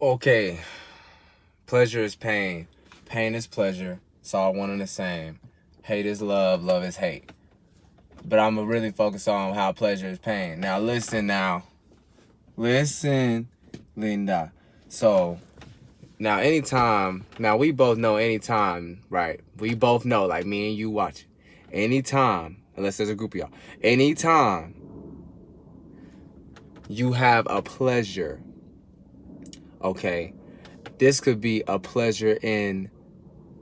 Okay, pleasure is pain. Pain is pleasure. It's all one and the same. Hate is love. Love is hate. But I'm going to really focus on how pleasure is pain. Now, listen now. Listen, Linda. So, now anytime, now we both know anytime, right? We both know, like me and you watch. Anytime, unless there's a group of y'all. Anytime you have a pleasure, okay? This could be a pleasure in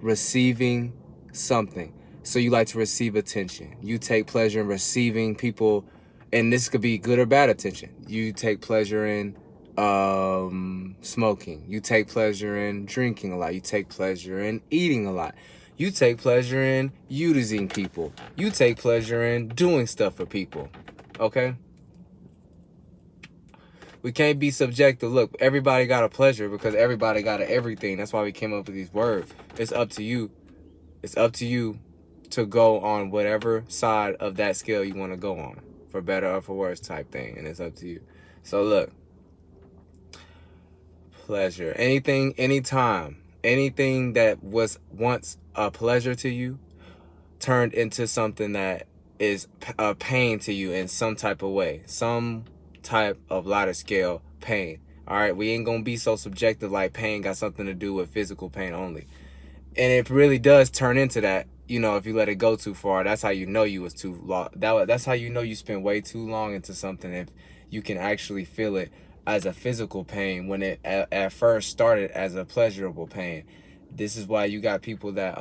receiving something. So you like to receive attention. You take pleasure in receiving people, and this could be good or bad attention. You take pleasure in smoking. You take pleasure in drinking a lot. You take pleasure in eating a lot. You take pleasure in using people. You take pleasure in doing stuff for people. Okay? We can't be subjective. Look, everybody got a pleasure because everybody got an everything. That's why we came up with these words. It's up to you. It's up to you to go on whatever side of that scale you want to go on, for better or for worse type thing, and it's up to you. So look, pleasure, anything, anytime, anything that was once a pleasure to you turned into something that is a pain to you in some type of way, some type of lighter scale pain. All right, we ain't gonna be so subjective like pain got something to do with physical pain only. And it really does turn into that, you know, if you let it go too far. That's how you know you was too long. That's how you know you spent way too long into something, if you can actually feel it as a physical pain when it at first started as a pleasurable pain. This is why you got people that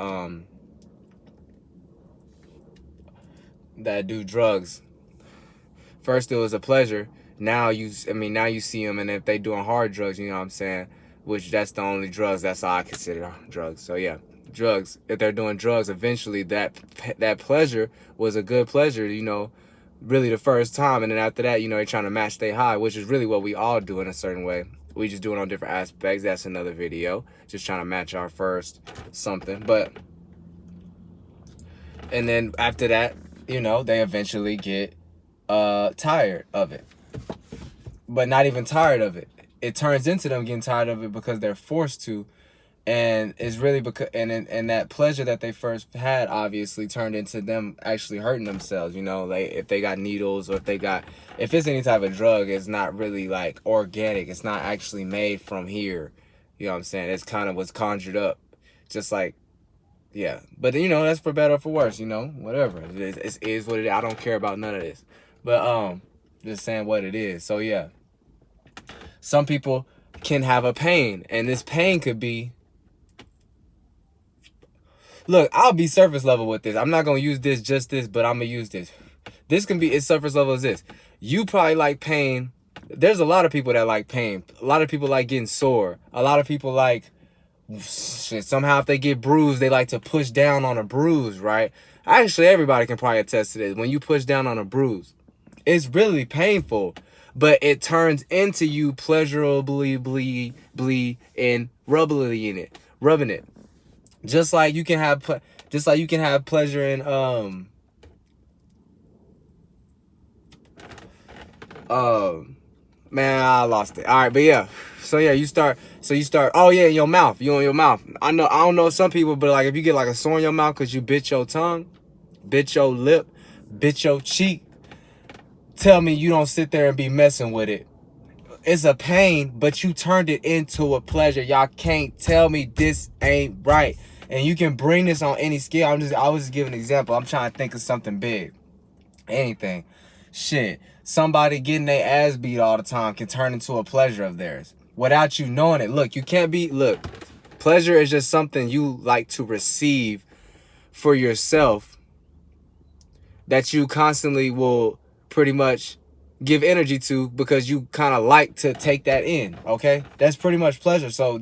do drugs. First it was a pleasure. Now you see them, and if they doing hard drugs, you know what I'm saying, which that's the only drugs, that's all I consider drugs. So yeah, drugs, if they're doing drugs, eventually that pleasure was a good pleasure, you know, really the first time, and then after that, you know, they're trying to match their high, which is really what we all do in a certain way. We just do it on different aspects. That's another video, just trying to match our first something. But and then after that, you know, they eventually get tired of it, but not even tired of it. It turns into them getting tired of it because they're forced to, and it's really because and that pleasure that they first had obviously turned into them actually hurting themselves. You know, like if they got needles, or if it's any type of drug, it's not really like organic. It's not actually made from here. You know what I'm saying? It's kind of what's conjured up, just like. Yeah, but you know, that's for better or for worse, you know, whatever. It is what it is. I don't care about none of this. But just saying what it is. So yeah, some people can have a pain, and this pain could be, look, I'll be surface level with this. I'm not going to use just this, but I'm going to use this. This can be as surface level as this. You probably like pain. There's a lot of people that like pain. A lot of people like getting sore. A lot of people like, somehow if they get bruised, they like to push down on a bruise, right? Actually, everybody can probably attest to this. When you push down on a bruise, it's really painful, but it turns into you pleasurably and rubbing it. Just like you can have pleasure in man, I lost it. All right, but yeah. So yeah, you start. Oh yeah, in your mouth. You on your mouth. I don't know some people, but like if you get like a sore in your mouth because you bit your tongue, bit your lip, bit your cheek, tell me you don't sit there and be messing with it. It's a pain, but you turned it into a pleasure. Y'all can't tell me this ain't right. And you can bring this on any scale. I was just giving an example. I'm trying to think of something big. Anything. Shit. Somebody getting their ass beat all the time can turn into a pleasure of theirs without you knowing it. Look, you can't be, look, pleasure is just something you like to receive for yourself that you constantly will pretty much give energy to because you kind of like to take that in, okay? That's pretty much pleasure. So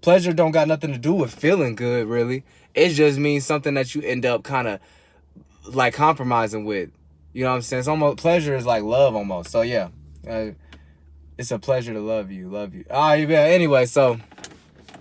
pleasure don't got nothing to do with feeling good, really. It just means something that you end up kind of like compromising with. You know what I'm saying? It's almost, pleasure is like love almost. So yeah, it's a pleasure to love you. Yeah. Anyway, so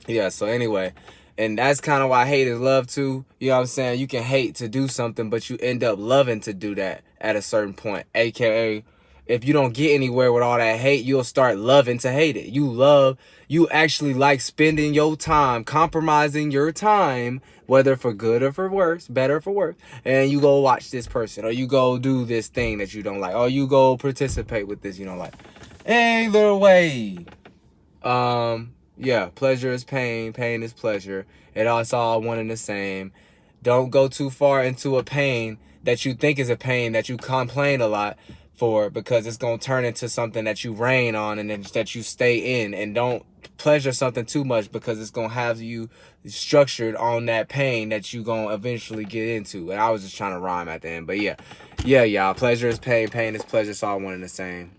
yeah. So anyway, and that's kind of why hate is love too. You know what I'm saying? You can hate to do something, but you end up loving to do that at a certain point. AKA, if you don't get anywhere with all that hate, you'll start loving to hate it. You actually like spending your time, compromising your time, whether for good or for worse, better or for worse, and you go watch this person, or you go do this thing that you don't like, or you go participate with this you don't like. Either way, yeah, pleasure is pain, pain is pleasure. It's all one and the same. Don't go too far into a pain that you think is a pain that you complain a lot for, because it's going to turn into something that you rain on and then that you stay in. And don't pleasure something too much, because it's going to have you structured on that pain that you going to eventually get into. And I was just trying to rhyme at the end. But yeah, y'all, pleasure is pain, pain is pleasure. It's all one and the same.